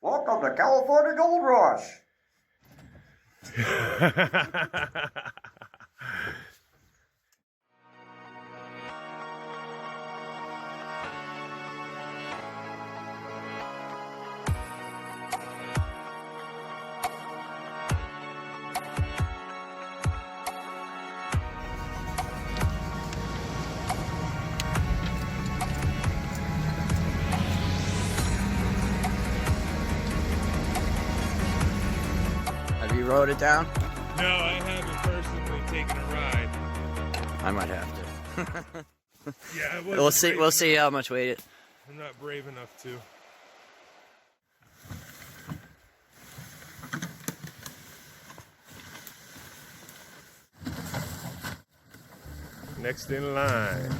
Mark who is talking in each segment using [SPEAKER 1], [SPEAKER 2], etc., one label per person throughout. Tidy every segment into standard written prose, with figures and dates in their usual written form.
[SPEAKER 1] Welcome to California Gold Rush.
[SPEAKER 2] Have you rode it down?
[SPEAKER 3] No, I haven't personally taken a ride.
[SPEAKER 2] I might have to.
[SPEAKER 3] Yeah, I wasn't
[SPEAKER 2] We'll see.
[SPEAKER 3] brave
[SPEAKER 2] We'll see
[SPEAKER 3] enough.
[SPEAKER 2] how much weight it.
[SPEAKER 3] I'm not brave enough to. Next in line.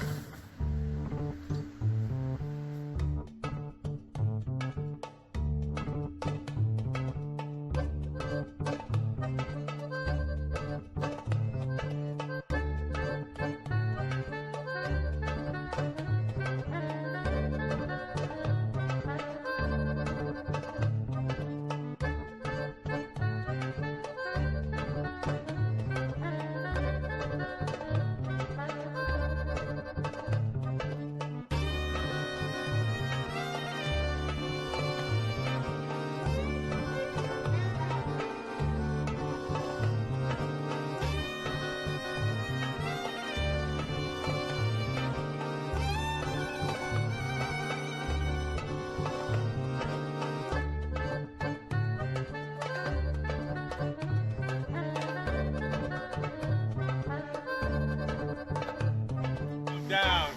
[SPEAKER 3] Down.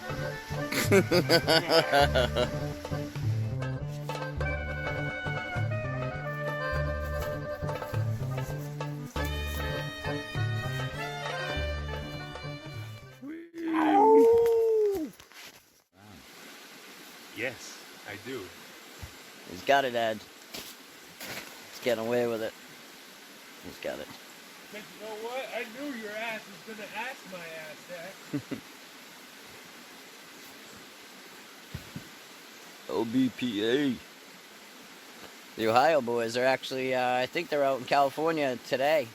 [SPEAKER 3] Yes, I do.
[SPEAKER 2] He's got it, Ed. He's getting away with it. He's got it.
[SPEAKER 3] But you know what? I knew your ass was gonna ask my ass that.
[SPEAKER 2] OBPA. The Ohio boys are actually, I think they're out in California today.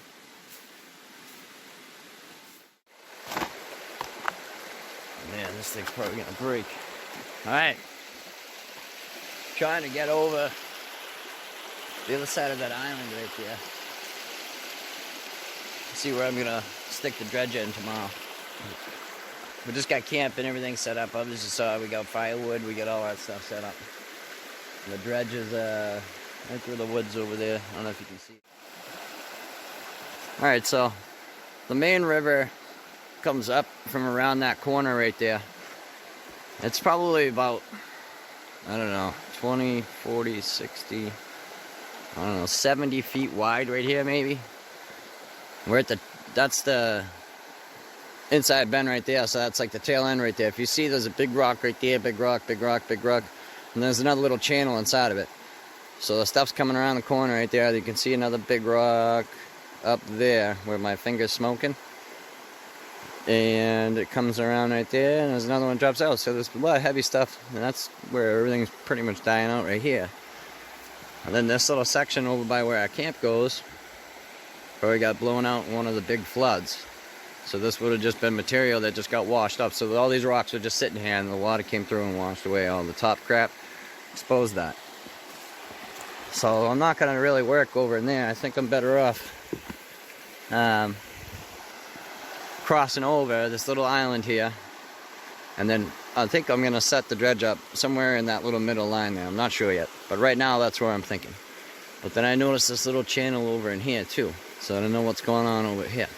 [SPEAKER 2] Man, this thing's probably gonna break. Alright. Trying to get over the other side of that island right there. See where I'm gonna stick the dredge in tomorrow. We just got camp and everything set up. Obviously saw we got firewood, we got all that stuff set up. And the dredge is right through the woods over there. I don't know if you can see. Alright, so the main river comes up from around that corner right there. It's probably about, I don't know, 20, 40, 60, I don't know, 70 feet wide right here maybe. We're at that's the inside bend right there, so that's like the tail end right there. If you see, there's a big rock right there, big rock, big rock, big rock, and there's another little channel inside of it. So the stuff's coming around the corner right there. You can see another big rock up there where my finger's smoking. And it comes around right there, and there's another one drops out. So there's a lot of heavy stuff, and that's where everything's pretty much dying out right here. And then this little section over by where our camp goes, probably got blown out in one of the big floods. So this would have just been material that just got washed up. So all these rocks were just sitting here, and the water came through and washed away all the top crap, exposed that. So I'm not going to really work over in there. I think I'm better off crossing over this little island here, and then I think I'm going to set the dredge up somewhere in that little middle line there. I'm not sure yet, but right now that's where I'm thinking. But then I noticed this little channel over in here too, so I don't know what's going on over here.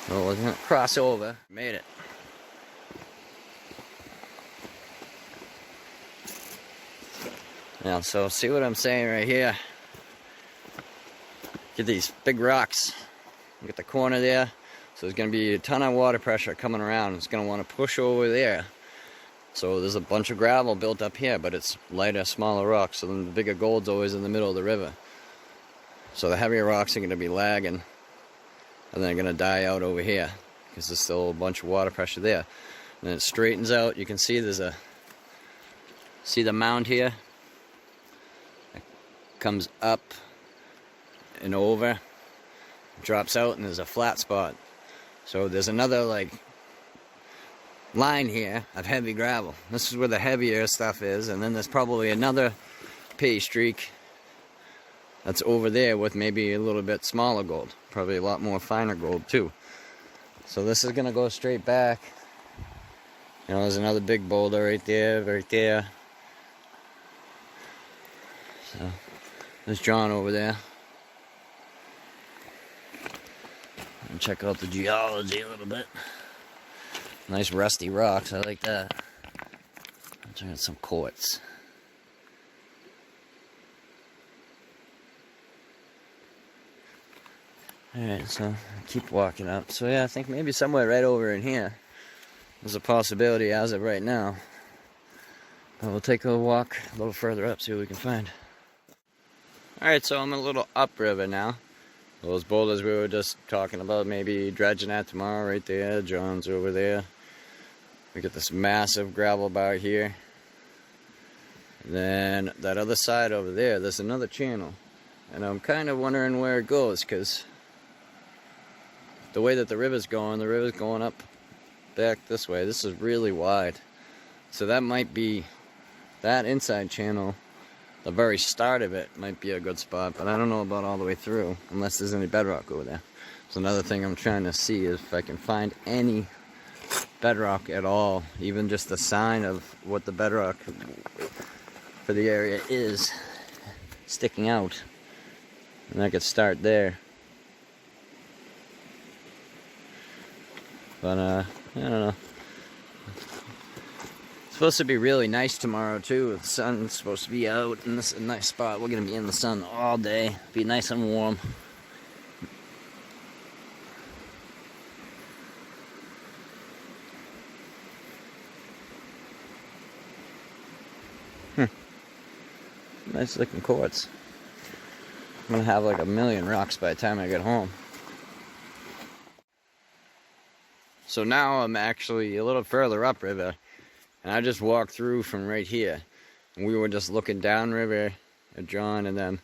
[SPEAKER 2] So we're going to cross over. Made it. Now, so see what I'm saying right here. Get these big rocks. Get the corner there. So there's going to be a ton of water pressure coming around. It's going to want to push over there. So there's a bunch of gravel built up here, but it's lighter, smaller rocks. So then the bigger gold's always in the middle of the river. So the heavier rocks are going to be lagging, and they're going to die out over here because there's still a bunch of water pressure there. And then it straightens out. You can see there's see the mound here. comes up and over, drops out, and there's a flat spot. So there's another like line here of heavy gravel. This is where the heavier stuff is, and then there's probably another pay streak that's over there with maybe a little bit smaller gold, probably a lot more finer gold too. So this is gonna go straight back. You know, there's another big boulder right there, right there. So there's John over there. And check out the geology a little bit. Nice rusty rocks, I like that. I'm trying some quartz. Alright, so keep walking up. So yeah, I think maybe somewhere right over in here there's a possibility as of right now. But we'll take a walk a little further up, see what we can find. Alright, so I'm a little upriver now. Those boulders we were just talking about, maybe dredging at tomorrow right there. John's over there. We got this massive gravel bar here. And then that other side over there, there's another channel. And I'm kind of wondering where it goes, because the way that the river's going up back this way. This is really wide. So that might be, that inside channel, the very start of it might be a good spot, but I don't know about all the way through, unless there's any bedrock over there. So another thing I'm trying to see is if I can find any bedrock at all, even just a sign of what the bedrock for the area is sticking out. And I could start there. But I don't know. It's supposed to be really nice tomorrow too. The sun's supposed to be out, and this is a nice spot. We're gonna be in the sun all day. Be nice and warm. Nice looking quartz. I'm gonna have like a million rocks by the time I get home. So now I'm actually a little further upriver, and I just walked through from right here. And we were just looking downriver at John and them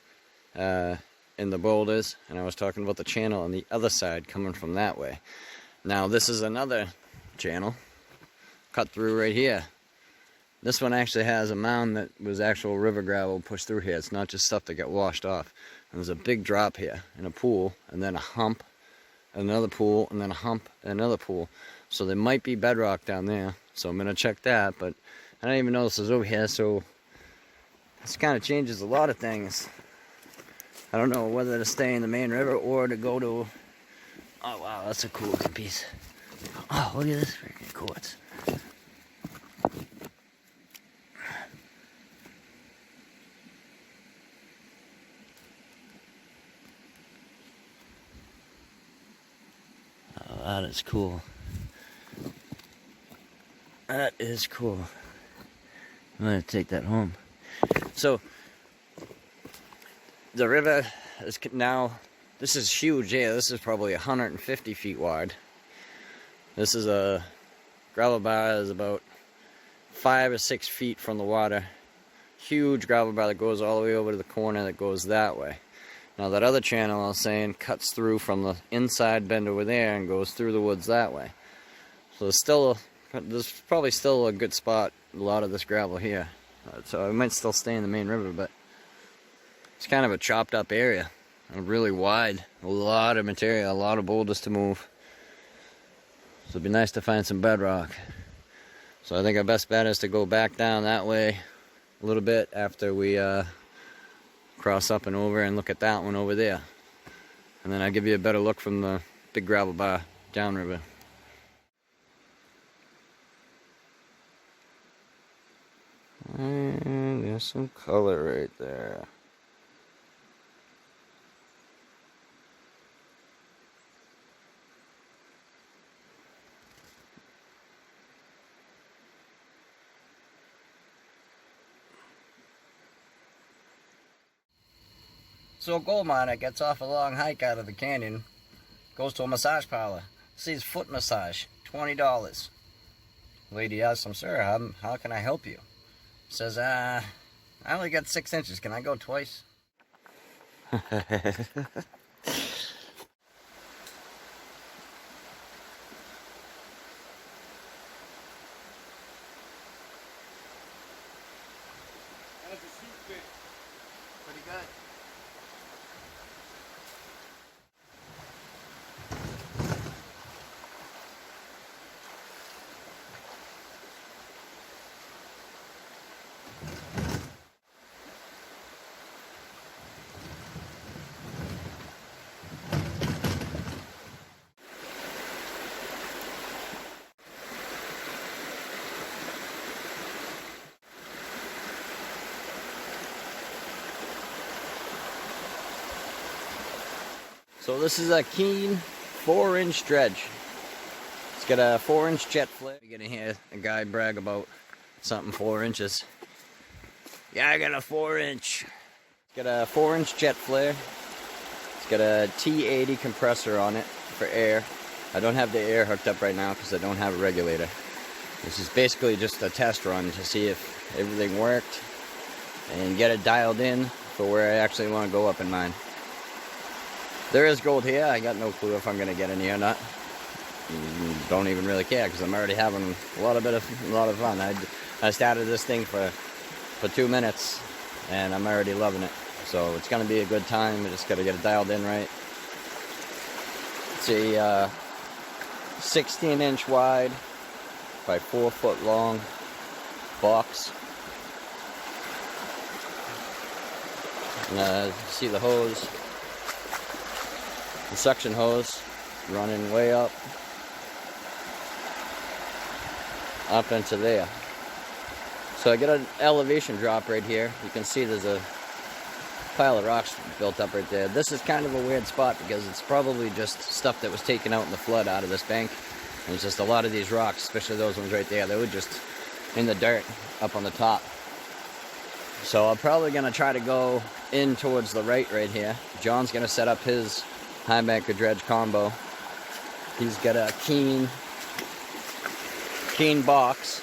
[SPEAKER 2] in the boulders, and I was talking about the channel on the other side coming from that way. Now this is another channel cut through right here. This one actually has a mound that was actual river gravel pushed through here. It's not just stuff that got washed off. And there's a big drop here and a pool, and then a hump, another pool, and then a hump, and another pool. So there might be bedrock down there. So I'm gonna check that, but I didn't even know this was over here, so this kind of changes a lot of things. I don't know whether to stay in the main river or to go to, oh wow, that's a cool looking piece. Oh, look at this freaking quartz. That is cool. That is cool. I'm gonna take that home. So the river is now, this is huge. Yeah, this is probably 150 feet wide. This is a gravel bar is about 5 or 6 feet from the water. Huge gravel bar that goes all the way over to the corner that goes that way. Now that other channel I was saying cuts through from the inside bend over there and goes through the woods that way. So there's probably still a good spot, a lot of this gravel here. So I might still stay in the main river, but it's kind of a chopped up area. Really wide, a lot of material, a lot of boulders to move. So it'd be nice to find some bedrock. So I think our best bet is to go back down that way a little bit after we cross up and over and look at that one over there. And then I'll give you a better look from the big gravel bar downriver. And there's some color right there. So a gold miner gets off a long hike out of the canyon, goes to a massage parlor, sees foot massage, $20. Lady asks him, "Sir, how can I help you?" Says, I only got 6 inches, can I go twice?
[SPEAKER 3] That's a soup fish.
[SPEAKER 2] Pretty good. So this is a Keene 4-inch dredge. It's got a 4-inch jet flare. You're gonna hear a guy brag about something 4 inches. Yeah, I got a 4-inch. It's got a 4-inch jet flare. It's got a T80 compressor on it for air. I don't have the air hooked up right now because I don't have a regulator. This is basically just a test run to see if everything worked and get it dialed in for where I actually want to go up in mine. There is gold here. I got no clue if I'm going to get any or not. Don't even really care because I'm already having a lot of fun. I started this thing for 2 minutes and I'm already loving it. So it's going to be a good time. I just got to get it dialed in right. It's a 16-inch wide by 4 foot long box. And see the hose. The suction hose running way up into there. So I got an elevation drop right here. You can see there's a pile of rocks built up right there. This is kind of a weird spot because it's probably just stuff that was taken out in the flood out of this bank. And it's just a lot of these rocks, especially those ones right there, they were just in the dirt up on the top. So I'm probably going to try to go in towards the right here. John's going to set up his highbanker dredge combo. He's got a keene box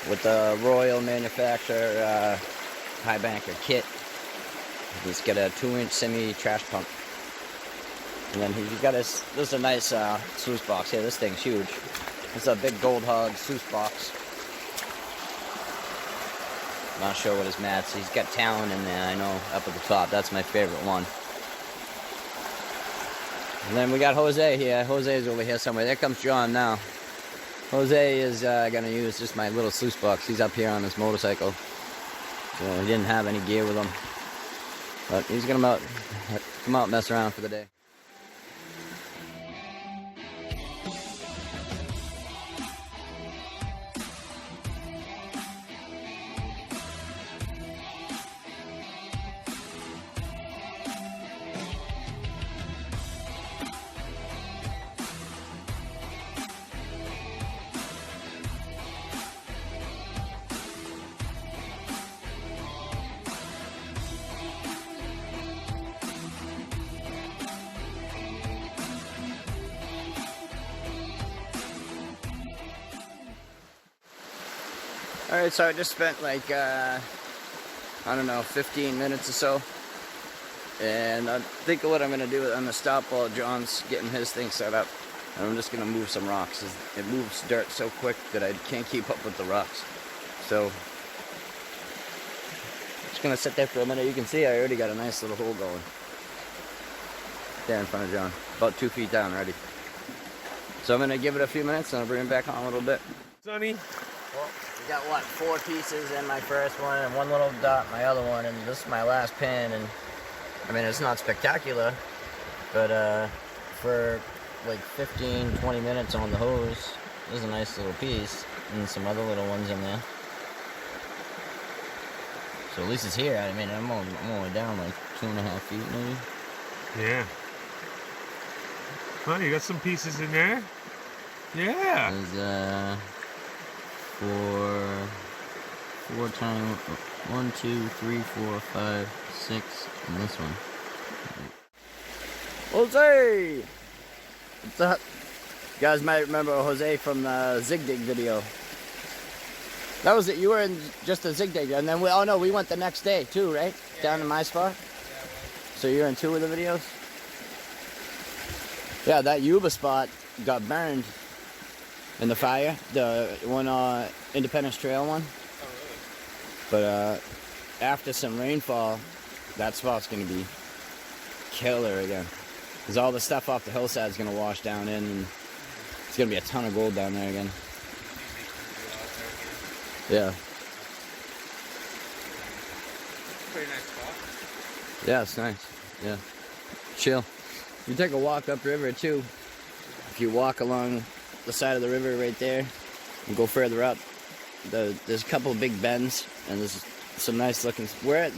[SPEAKER 2] with the Royal manufacturer highbanker kit. He's got a 2-inch semi trash pump. And then he's got this is a nice sluice box here. This thing's huge. It's a big gold hog sluice box. Not sure what his mats. He's got Talon in there, I know, up at the top. That's my favorite one. And then we got Jose here. Jose's over here somewhere. There comes John now. Jose is going to use just my little sluice box. He's up here on his motorcycle. So he didn't have any gear with him. But he's going to come out and mess around for the day. Alright, so I just spent like, I don't know, 15 minutes or so. And I think of what I'm going to do. I'm going to stop while John's getting his thing set up. And I'm just going to move some rocks. It moves dirt so quick that I can't keep up with the rocks. So, just going to sit there for a minute. You can see I already got a nice little hole going. There in front of John. About 2 feet down already. So I'm going to give it a few minutes and I'll bring it back on a little bit.
[SPEAKER 3] Sonny?
[SPEAKER 2] Well, we got what, 4 pieces in my first one and 1 little dot in my other one, and this is my last pin. And I mean, it's not spectacular, but for like 15-20 minutes on the hose, there's a nice little piece and some other little ones in there. So at least it's here. I mean, I'm only down like 2.5 feet maybe.
[SPEAKER 3] Yeah. Well, you got some pieces in there. Yeah.
[SPEAKER 2] There's 4 times 1, 2, 3, 4, 5, 6, and this one. Jose! What's up? You guys might remember Jose from the Zig Dig video. That was it. You were in just a Zig Dig, and then we went the next day too, right? Yeah. Down to my spot. Yeah, So you're in 2 of the videos? Yeah, that Yuba spot got burned in the fire. The one, Independence Trail one.
[SPEAKER 3] Oh, really?
[SPEAKER 2] But after some rainfall, that spot's gonna be killer again. Because all the stuff off the hillside is gonna wash down in, and it's gonna be a ton of gold down there again. Yeah.
[SPEAKER 3] Pretty nice spot.
[SPEAKER 2] Yeah, it's nice. Yeah. Chill. You take a walk upriver too. If you walk along the side of the river right there and go further up, there's a couple of big bends and there's some nice looking. We're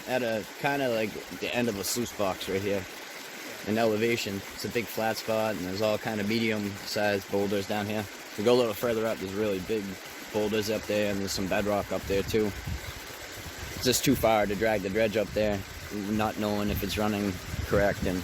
[SPEAKER 2] at a kind of like the end of a sluice box right here in elevation. It's a big flat spot and there's all kind of medium sized boulders down here. If you go a little further up, there's really big boulders up there and there's some bedrock up there too. It's just too far to drag the dredge up there, not knowing if it's running correct. And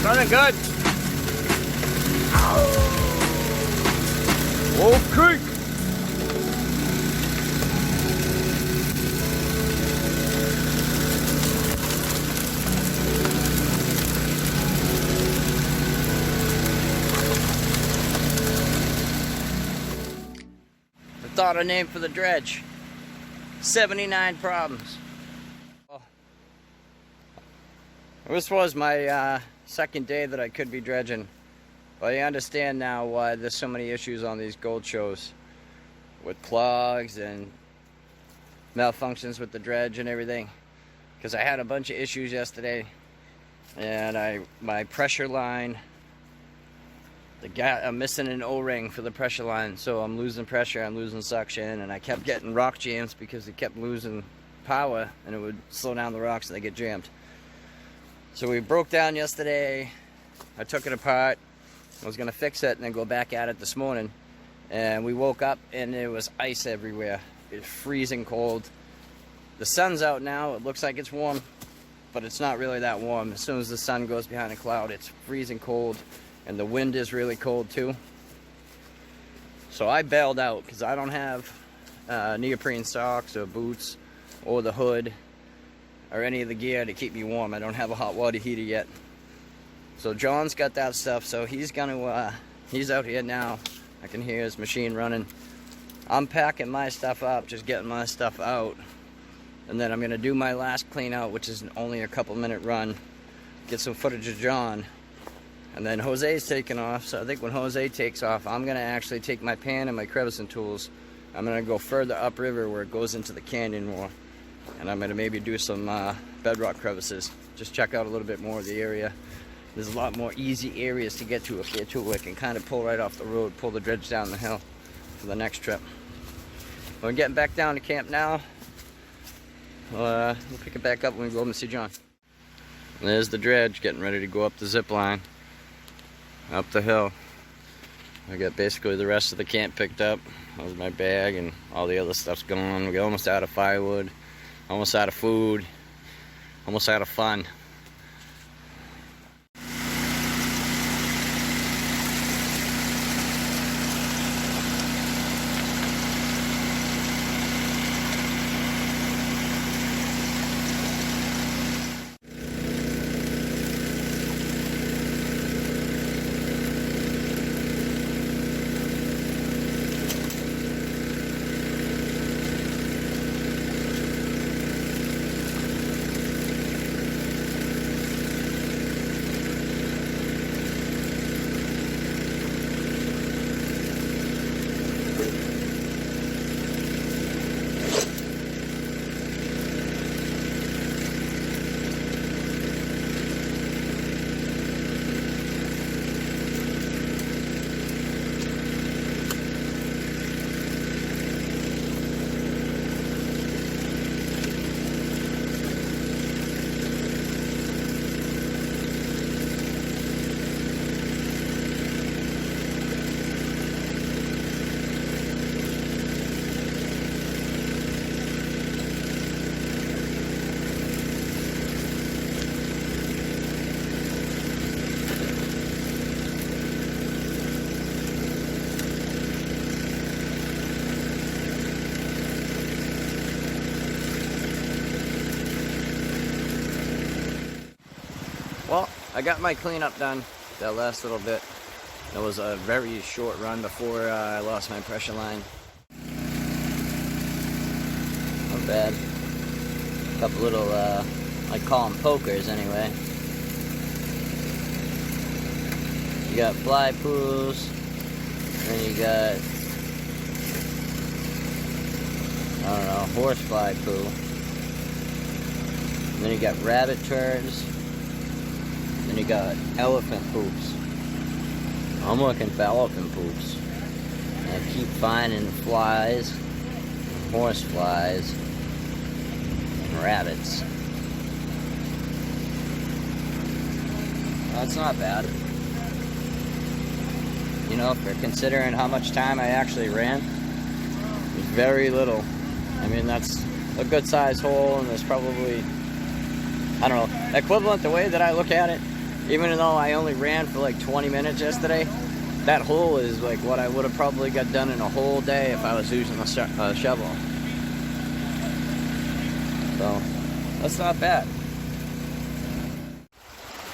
[SPEAKER 2] running good. Wolf Creek. I thought a name for the dredge. 79 problems. This was my second day that I could be dredging. But I understand now why there's so many issues on these gold shows with clogs and malfunctions with the dredge and everything. Because I had a bunch of issues yesterday and my pressure line, I'm missing an O-ring for the pressure line, so I'm losing pressure, I'm losing suction, and I kept getting rock jams because it kept losing power and it would slow down the rocks and they get jammed. So we broke down yesterday, I took it apart, I was gonna fix it and then go back at it this morning. And we woke up and there was ice everywhere. It's freezing cold. The sun's out now, it looks like it's warm, but it's not really that warm. As soon as the sun goes behind a cloud, it's freezing cold, and the wind is really cold too. So I bailed out because I don't have neoprene socks or boots or the hood or any of the gear to keep me warm. I don't have a hot water heater yet. So John's got that stuff, so he's gonna, he's out here now. I can hear his machine running. I'm packing my stuff up, just getting my stuff out. And then I'm gonna do my last clean out, which is only a couple-minute run. Get some footage of John. And then Jose's taking off, so I think when Jose takes off, I'm gonna actually take my pan and my crevicing tools. I'm gonna go further upriver where it goes into the canyon more. And I'm gonna maybe do some bedrock crevices. Just check out a little bit more of the area. There's a lot more easy areas to get to up here too. I can kind of pull right off the road, pull the dredge down the hill for the next trip. We're getting back down to camp now. We'll pick it back up when we go up and see John. And there's the dredge getting ready to go up the zip line, up the hill. I got basically the rest of the camp picked up. That was my bag and all the other stuff's gone. We got almost out of firewood, almost out of food, almost out of fun. Well, I got my cleanup done that last little bit. It was a very short run before I lost my pressure line. Not bad. A couple little, I call them pokers anyway. You got fly pools, then you got, I don't know, horsefly poo. And then you got rabbit turds. Then you got elephant poops. I'm looking for elephant poops. And I keep finding flies, and horse flies, and rabbits. That's not bad. You know, for considering how much time I actually ran, it's very little. I mean, that's a good sized hole, and there's probably, I don't know, equivalent the way that I look at it, even though I only ran for like 20 minutes yesterday, that hole is like what I would have probably got done in a whole day if I was using a shovel. So, that's not bad.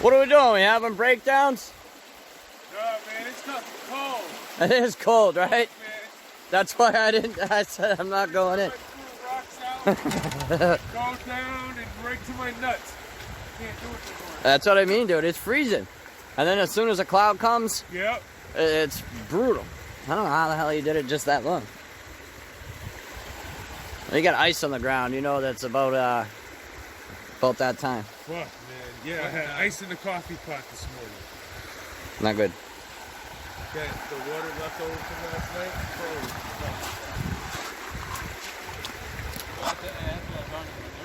[SPEAKER 2] What are we doing? We having breakdowns?
[SPEAKER 3] No, man, it's not cold.
[SPEAKER 2] It is cold, right?
[SPEAKER 3] Man.
[SPEAKER 2] That's why I said I'm not going in.
[SPEAKER 3] I threw rocks out, go down, and right to my nuts. Can't do it anymore.
[SPEAKER 2] That's what I mean, dude. It's freezing. And then as soon as a cloud comes,
[SPEAKER 3] Yep.
[SPEAKER 2] it's brutal. I don't know how the hell you did it just that long. You got ice on the ground. You know that's about that time.
[SPEAKER 3] Fuck, man. Yeah, I had ice in the coffee pot this morning.
[SPEAKER 2] Not good.
[SPEAKER 3] Got the water left over from last night.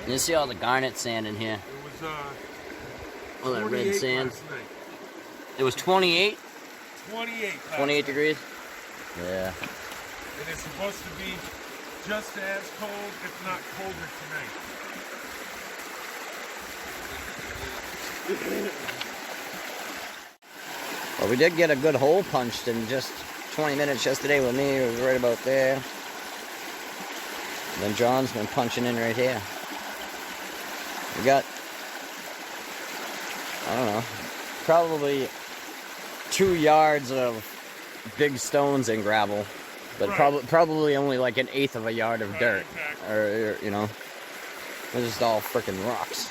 [SPEAKER 3] Cold.
[SPEAKER 2] You see all the garnet sand in here.
[SPEAKER 3] It was
[SPEAKER 2] All that red
[SPEAKER 3] 28
[SPEAKER 2] sand.
[SPEAKER 3] last night.
[SPEAKER 2] It was 28?
[SPEAKER 3] 28.
[SPEAKER 2] 28 degrees? Yeah.
[SPEAKER 3] And it's supposed to be just as cold, if not colder tonight.
[SPEAKER 2] Well, we did get a good hole punched in just 20 minutes yesterday with me. It was right about there. And then John's been punching in right here. We got, I don't know, probably 2 yards of big stones and gravel, but
[SPEAKER 3] Right.
[SPEAKER 2] probably only like 1/8 of a yard of
[SPEAKER 3] Right,
[SPEAKER 2] dirt,
[SPEAKER 3] exactly.
[SPEAKER 2] or you know, they're just all freaking rocks.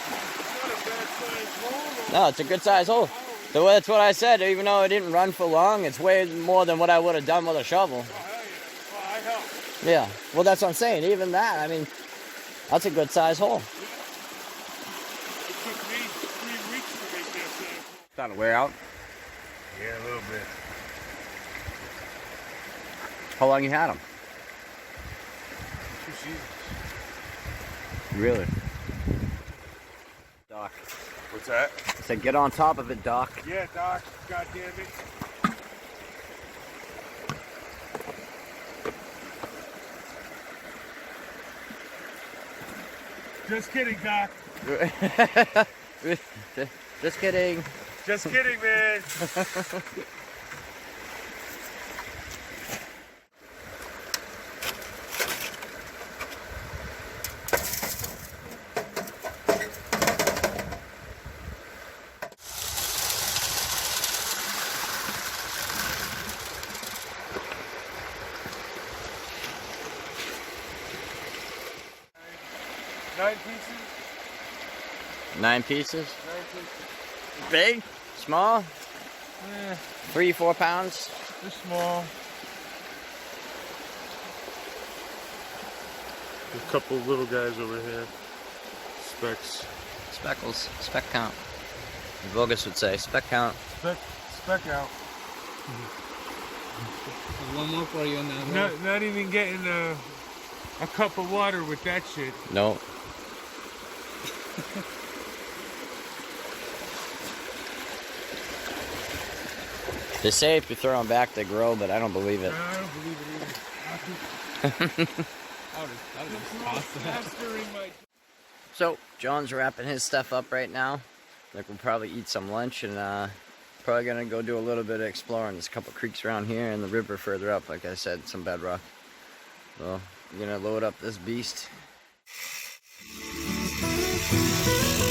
[SPEAKER 3] Not a bad sized hole.
[SPEAKER 2] No, it's a good size hole. So that's what I said. Even though I didn't run for long, it's way more than what I would have done with a shovel.
[SPEAKER 3] Oh, hell yeah. Well, I helped.
[SPEAKER 2] Yeah. Well, that's what I'm saying. Even that, I mean, that's a good size hole.
[SPEAKER 3] It took me 3 weeks to make that size hole.
[SPEAKER 2] Starting to wear out.
[SPEAKER 3] Yeah, a little bit.
[SPEAKER 2] How long you had them?
[SPEAKER 3] 2 seasons.
[SPEAKER 2] Really? Doc.
[SPEAKER 3] What's that?
[SPEAKER 2] I said, get on top of it, Doc.
[SPEAKER 3] Yeah, Doc. God damn it. Just kidding, Doc.
[SPEAKER 2] Just kidding.
[SPEAKER 3] Just kidding, man. Nine pieces.
[SPEAKER 2] 9 pieces.
[SPEAKER 3] 9 pieces.
[SPEAKER 2] Big? Small?
[SPEAKER 3] Eh,
[SPEAKER 2] 3-4 pounds?
[SPEAKER 3] they're small. A couple little guys over here. Specks.
[SPEAKER 2] Speckles. Speck count. Vogus would say, speck count.
[SPEAKER 3] Speck out.
[SPEAKER 4] One more for you on that one.
[SPEAKER 3] Not even getting a cup of water with that shit.
[SPEAKER 2] No. They say if you throw them back, they grow, but I don't believe it.
[SPEAKER 3] I don't believe it either.
[SPEAKER 4] That was awesome.
[SPEAKER 3] Faster in my...
[SPEAKER 2] So, John's wrapping his stuff up right now. Like, we'll probably eat some lunch and probably gonna go do a little bit of exploring. There's a couple creeks around here and the river further up, like I said, some bedrock. So, I'm gonna load up this beast.
[SPEAKER 3] Bye.